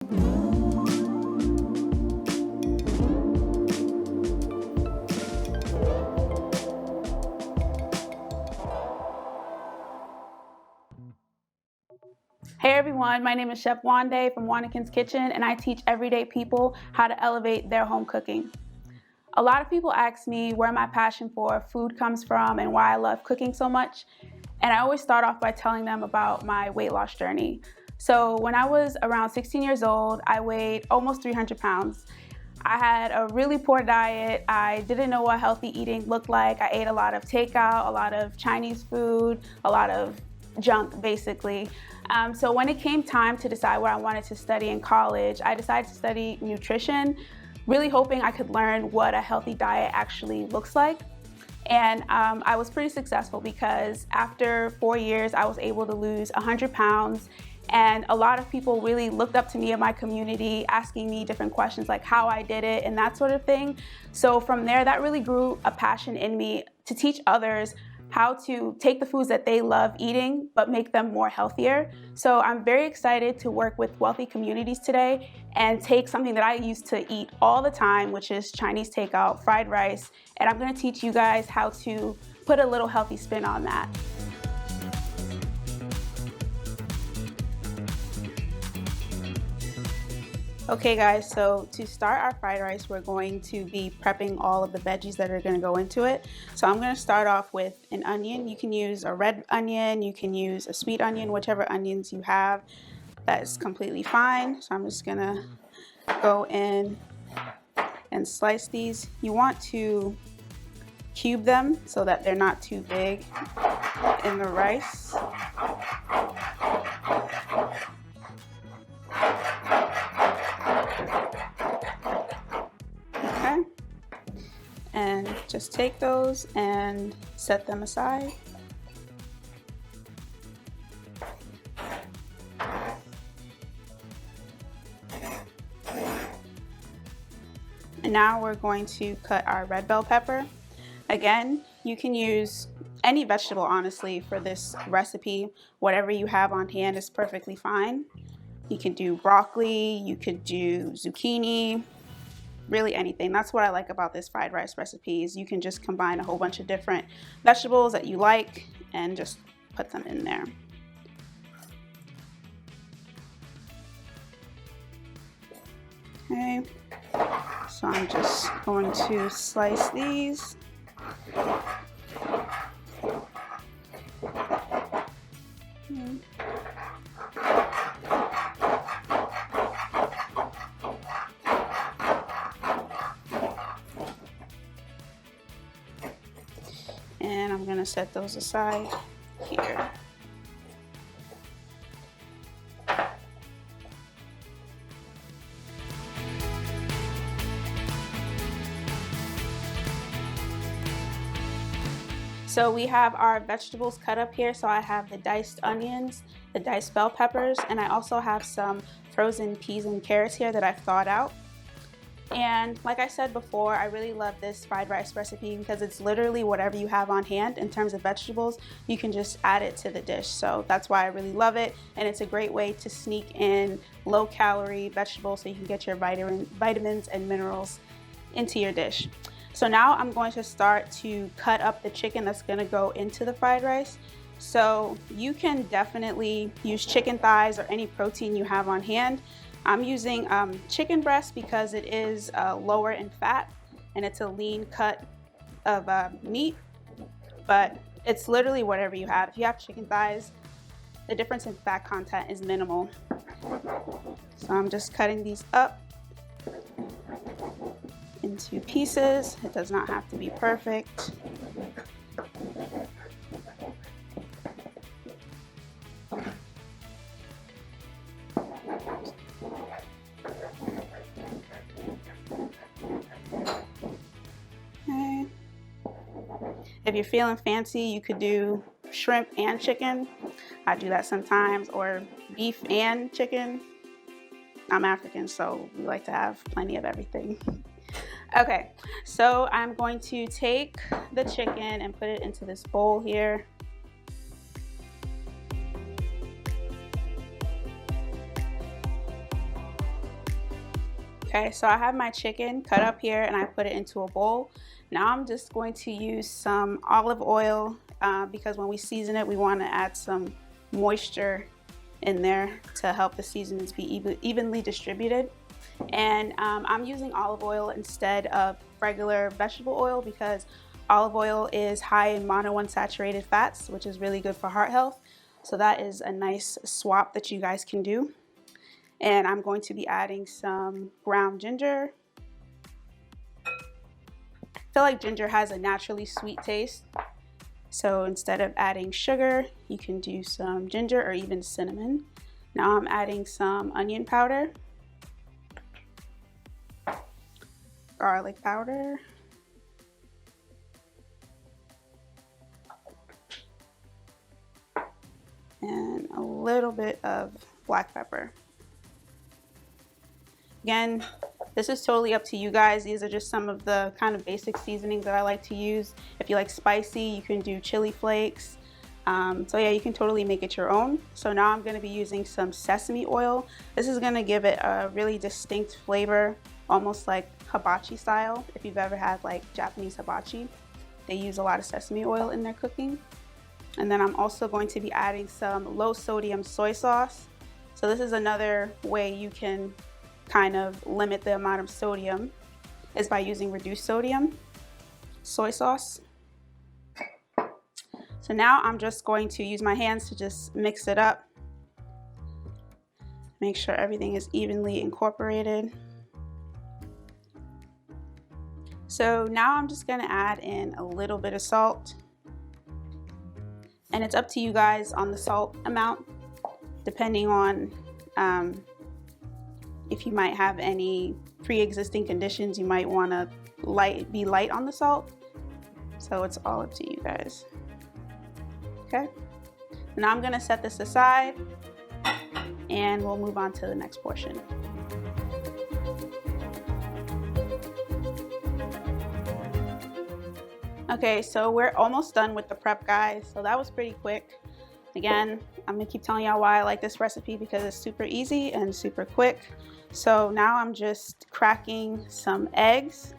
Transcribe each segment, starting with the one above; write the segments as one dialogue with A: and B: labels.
A: Hey everyone, my name is Chef Wande from Wanakins Kitchen, and I teach everyday people how to elevate their home cooking. A lot of people ask me where my passion for food comes from and why I love cooking so much. And I always start off by telling them about my weight loss journey. So when I was around 16 years old, I weighed almost 300 pounds. I had a really poor diet. I didn't know what healthy eating looked like. I ate a lot of takeout, a lot of Chinese food, a lot of junk basically. So when it came time to decide what I wanted to study in college, I decided to study nutrition, really hoping I could learn what a healthy diet actually looks like. And I was pretty successful because after 4 years, I was able to lose 100 pounds. And a lot of people really looked up to me in my community, asking me different questions like how I did it and that sort of thing. So from there, that really grew a passion in me to teach others how to take the foods that they love eating, but make them more healthier. So I'm very excited to work with wealthy communities today and take something that I used to eat all the time, which is Chinese takeout, fried rice, and I'm gonna teach you guys how to put a little healthy spin on that. Okay guys, so to start our fried rice, we're going to be prepping all of the veggies that are gonna go into it. So I'm gonna start off with an onion. You can use a red onion, you can use a sweet onion, whichever onions you have, that is completely fine. So I'm just gonna go in and slice these. You want to cube them so that they're not too big in the rice. Okay, and just take those and set them aside. And now we're going to cut our red bell pepper. Again, you can use any vegetable, honestly, for this recipe. Whatever you have on hand is perfectly fine. You can do broccoli, you could do zucchini, really anything. That's what I like about this fried rice recipe is you can just combine a whole bunch of different vegetables that you like and just put them in there. Okay, so I'm just going to slice these. And I'm gonna set those aside here. So we have our vegetables cut up here. So I have the diced onions, the diced bell peppers, and I also have some frozen peas and carrots here that I've thawed out. And like I said before, I really love this fried rice recipe because it's literally whatever you have on hand in terms of vegetables, you can just add it to the dish. So that's why I really love it. And it's a great way to sneak in low calorie vegetables so you can get your vitamins and minerals into your dish. So now I'm going to start to cut up the chicken that's gonna go into the fried rice. So you can definitely use chicken thighs or any protein you have on hand. I'm using chicken breast because it is lower in fat and it's a lean cut of meat, but it's literally whatever you have. If you have chicken thighs, the difference in fat content is minimal. So I'm just cutting these up into pieces. It does not have to be perfect. Okay. If you're feeling fancy, you could do shrimp and chicken. I do that sometimes, or beef and chicken. I'm African, so we like to have plenty of everything. Okay, so I'm going to take the chicken and put it into this bowl here. Okay, so I have my chicken cut up here and I put it into a bowl. Now I'm just going to use some olive oil because when we season it, we want to add some moisture in there to help the seasonings be evenly distributed. And I'm using olive oil instead of regular vegetable oil because olive oil is high in monounsaturated fats, which is really good for heart health. So that is a nice swap that you guys can do. And I'm going to be adding some ground ginger. I feel like ginger has a naturally sweet taste. So instead of adding sugar, you can do some ginger or even cinnamon. Now I'm adding some onion powder, garlic powder, and a little bit of black pepper. Again, this is totally up to you guys. These are just some of the kind of basic seasonings that I like to use. If you like spicy, you can do chili flakes. So yeah, you can totally make it your own. So now I'm gonna be using some sesame oil. This is gonna give it a really distinct flavor, almost like hibachi style. If you've ever had like Japanese hibachi, they use a lot of sesame oil in their cooking. And then I'm also going to be adding some low sodium soy sauce. So this is another way you can kind of limit the amount of sodium is by using reduced sodium soy sauce. So now I'm just going to use my hands to just mix it up. Make sure everything is evenly incorporated. So now I'm just gonna add in a little bit of salt. And it's up to you guys on the salt amount, depending on if you might have any pre-existing conditions, you might want to be light on the salt. So it's all up to you guys. Okay. Now I'm going to set this aside and we'll move on to the next portion. Okay, so we're almost done with the prep, guys. So that was pretty quick. Again, I'm gonna keep telling y'all why I like this recipe because it's super easy and super quick. So now I'm just cracking some eggs,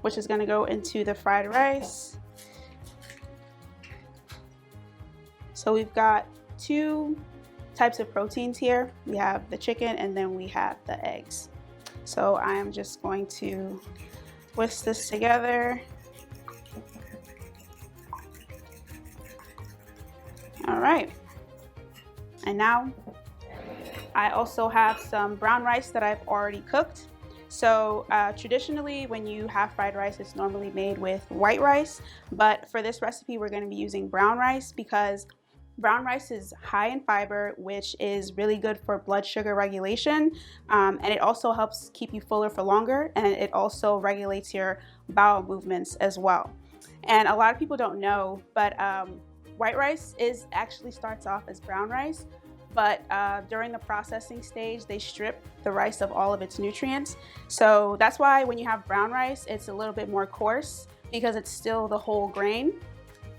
A: which is gonna go into the fried rice. So we've got two types of proteins here. We have the chicken and then we have the eggs. So I am just going to whisk this together. All right, and now I also have some brown rice that I've already cooked. So traditionally when you have fried rice, it's normally made with white rice, but for this recipe we're going to be using brown rice because brown rice is high in fiber, which is really good for blood sugar regulation, and it also helps keep you fuller for longer, and it also regulates your bowel movements as well. And a lot of people don't know, but white rice actually starts off as brown rice, but during the processing stage, they strip the rice of all of its nutrients. So that's why when you have brown rice, it's a little bit more coarse because it's still the whole grain.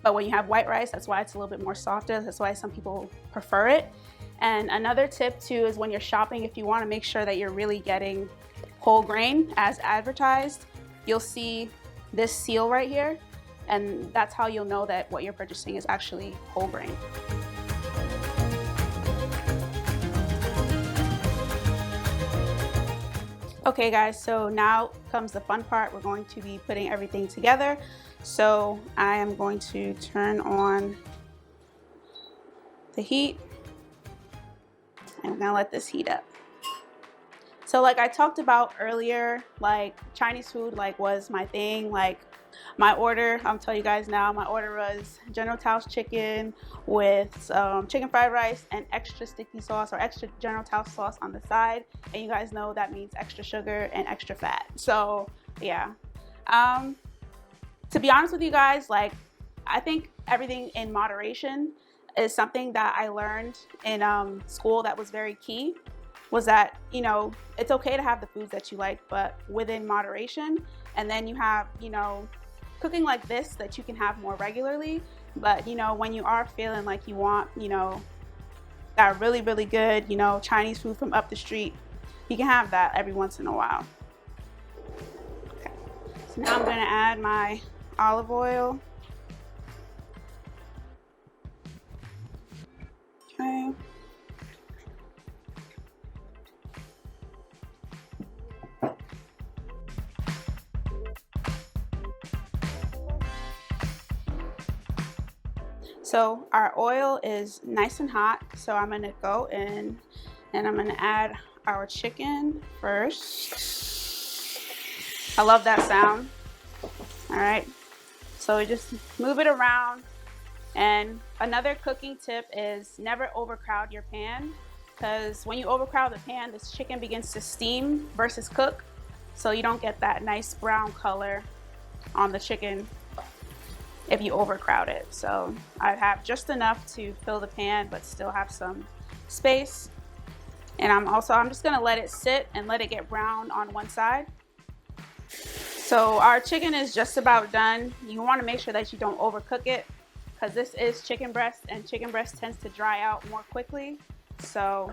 A: But when you have white rice, that's why it's a little bit more softer. That's why some people prefer it. And another tip too is when you're shopping, if you want to make sure that you're really getting whole grain as advertised, you'll see this seal right here. And that's how you'll know that what you're purchasing is actually whole grain. Okay guys, so now comes the fun part. We're going to be putting everything together. So I am going to turn on the heat and I'm gonna let this heat up. So like I talked about earlier, like Chinese food was my thing. Like my order, I'll tell you guys now, my order was General Tso's chicken with chicken fried rice and extra sticky sauce or extra General Tso sauce on the side. And you guys know that means extra sugar and extra fat. So yeah. To be honest with you guys, like I think everything in moderation is something that I learned in school that was very key. Was that, you know, it's okay to have the foods that you like, but within moderation. And then you have, you know, cooking like this that you can have more regularly. But, you know, when you are feeling like you want, you know, that really, really good, you know, Chinese food from up the street, You can have that every once in a while. Okay. So now I'm going to add my olive oil. Okay. So our oil is nice and hot, so I'm going to go in and I'm going to add our chicken first. I love that sound. All right, so we just move it around. And another cooking tip is never overcrowd your pan, because when you overcrowd the pan, this chicken begins to steam versus cook, so you don't get that nice brown color on the chicken if you overcrowd it. So I have just enough to fill the pan but still have some space. And I'm just gonna let it sit and let it get brown on one side. So our chicken is just about done. You want to make sure that you don't overcook it, because this is chicken breast and chicken breast tends to dry out more quickly. So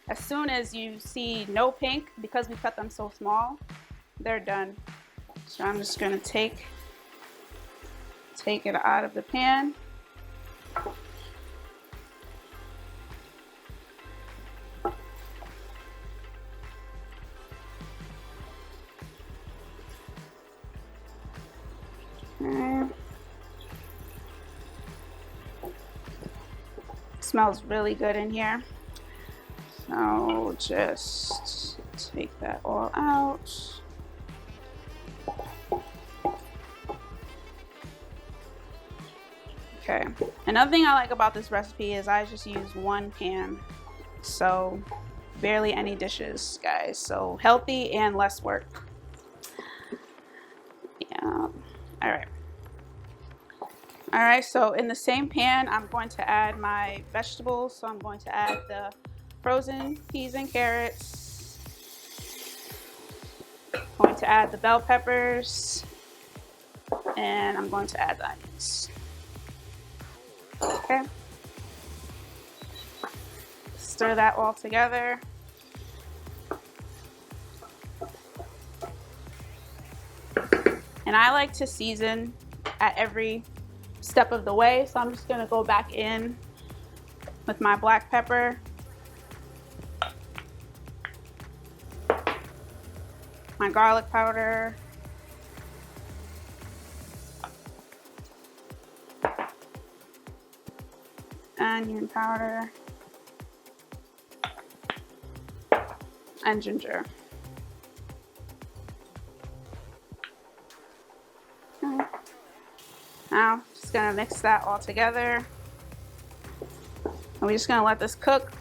A: as soon as you see no pink, because we cut them so small, they're done. So I'm just gonna take it out of the pan. Okay. Smells really good in here. So just take that all out. Okay, another thing I like about this recipe is I just use one pan, so barely any dishes, guys. So healthy and less work. Yeah. All right, so in the same pan, I'm going to add my vegetables. So I'm going to add the frozen peas and carrots. I'm going to add the bell peppers, and I'm going to add the onions. Okay. Stir that all together. And I like to season at every step of the way, so I'm just gonna go back in with my black pepper, my garlic powder, onion powder, and ginger. Okay. Now, just gonna mix that all together. And we're just gonna let this cook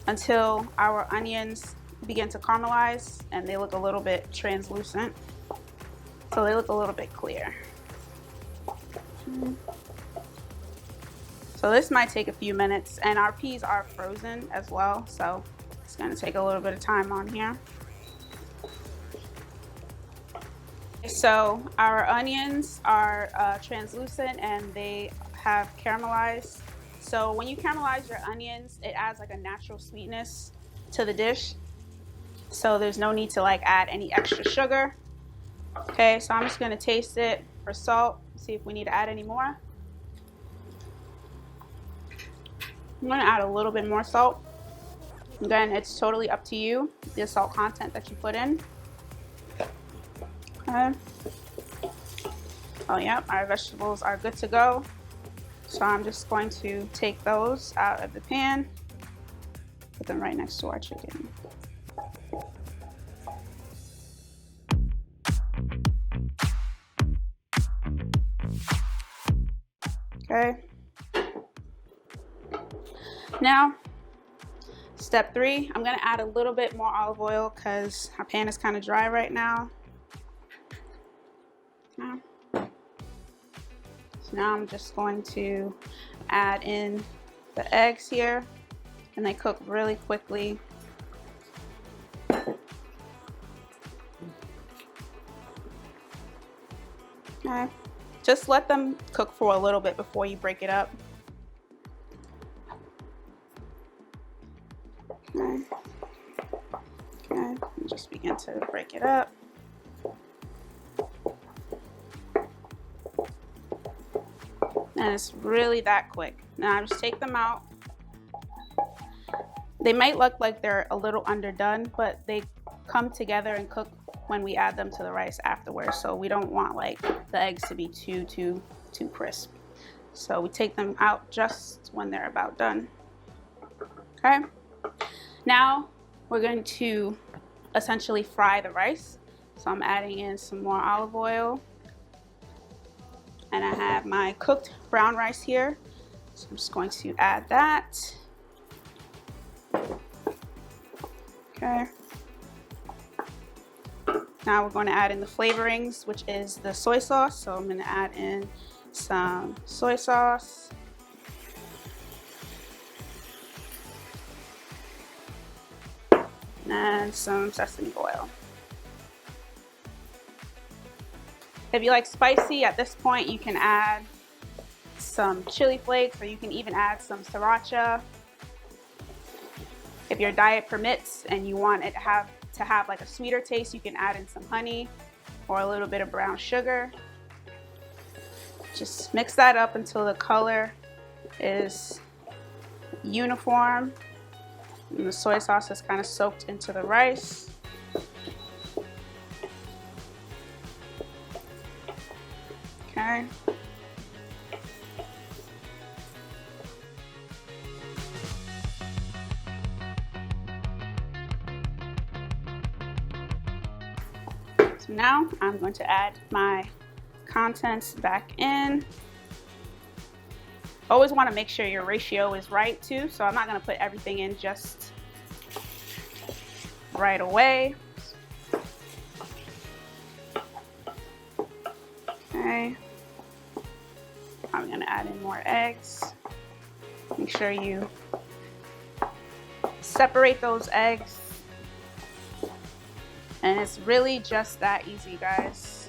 A: until our onions begin to caramelize and they look a little bit translucent. So they look a little bit clear. So this might take a few minutes, and our peas are frozen as well, so it's gonna take a little bit of time on here. So our onions are translucent and they have caramelized. So when you caramelize your onions, it adds like a natural sweetness to the dish. So there's no need to like add any extra sugar. Okay, so I'm just gonna taste it for salt, see if we need to add any more. I'm gonna add a little bit more salt. Again, it's totally up to you, the salt content that you put in. Okay. Oh yeah, our vegetables are good to go. So I'm just going to take those out of the pan, put them right next to our chicken. Okay. Now, step 3, I'm gonna add a little bit more olive oil because our pan is kind of dry right now. So now I'm just going to add in the eggs here, and they cook really quickly. Okay. Just let them cook for a little bit before you break it up. Okay. Okay. just begin to break it up. And it's really that quick. Now just take them out. They might look like they're a little underdone, but they come together and cook when we add them to the rice afterwards. So we don't want like the eggs to be too crisp. So we take them out just when they're about done. Okay. Now we're going to essentially fry the rice. So I'm adding in some more olive oil. And I have my cooked brown rice here. So I'm just going to add that. Okay. Now we're going to add in the flavorings, which is the soy sauce. So I'm going to add in some soy sauce. And some sesame oil. If you like spicy, at this point you can add some chili flakes, or you can even add some sriracha. If your diet permits and you want it to have like a sweeter taste, you can add in some honey or a little bit of brown sugar. Just mix that up until the color is uniform and the soy sauce is kind of soaked into the rice. Okay. So now I'm going to add my contents back in. Always want to make sure your ratio is right too, so I'm not going to put everything in just right away. Okay. I'm going to add in more eggs. Make sure you separate those eggs. And it's really just that easy, guys.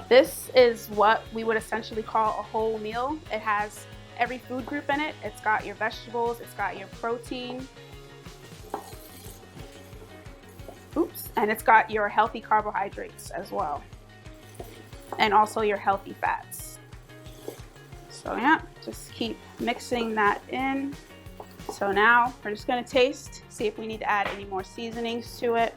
A: This is what we would essentially call a whole meal. It has every food group in it. It's got your vegetables, it's got your protein. Oops, and it's got your healthy carbohydrates as well. And also your healthy fats. So yeah, just keep mixing that in. So now we're just gonna taste, see if we need to add any more seasonings to it.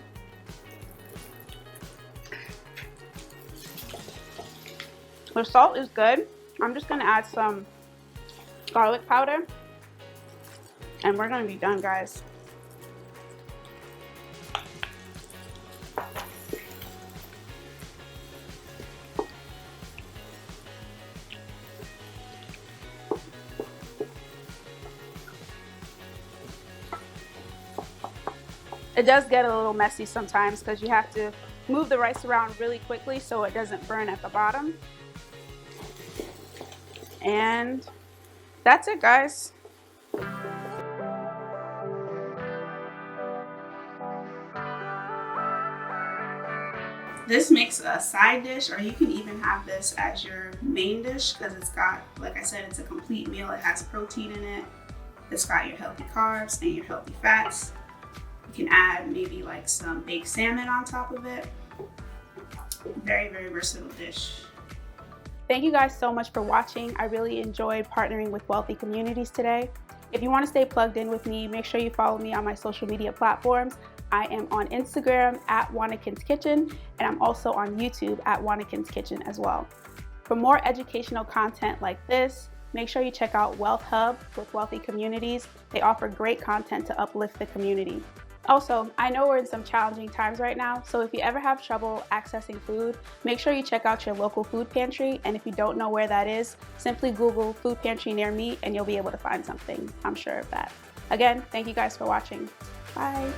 A: The salt is good. I'm just gonna add some garlic powder and we're gonna be done, guys. It does get a little messy sometimes because you have to move the rice around really quickly so it doesn't burn at the bottom. And that's it, guys. This makes a side dish, or you can even have this as your main dish because it's got, like I said, it's a complete meal. It has protein in it. It's got your healthy carbs and your healthy fats. You can add maybe like some baked salmon on top of it. Very, very versatile dish. Thank you guys so much for watching. I really enjoyed partnering with Wealthy Communities today. If you want to stay plugged in with me, make sure you follow me on my social media platforms. I am on Instagram at Wanakins Kitchen, and I'm also on YouTube at Wanakins Kitchen as well. For more educational content like this, make sure you check out Wealth Hub with Wealthy Communities. They offer great content to uplift the community. Also, I know we're in some challenging times right now, so if you ever have trouble accessing food, make sure you check out your local food pantry, and if you don't know where that is, simply Google food pantry near me and you'll be able to find something. I'm sure of that. Again, thank you guys for watching. Bye.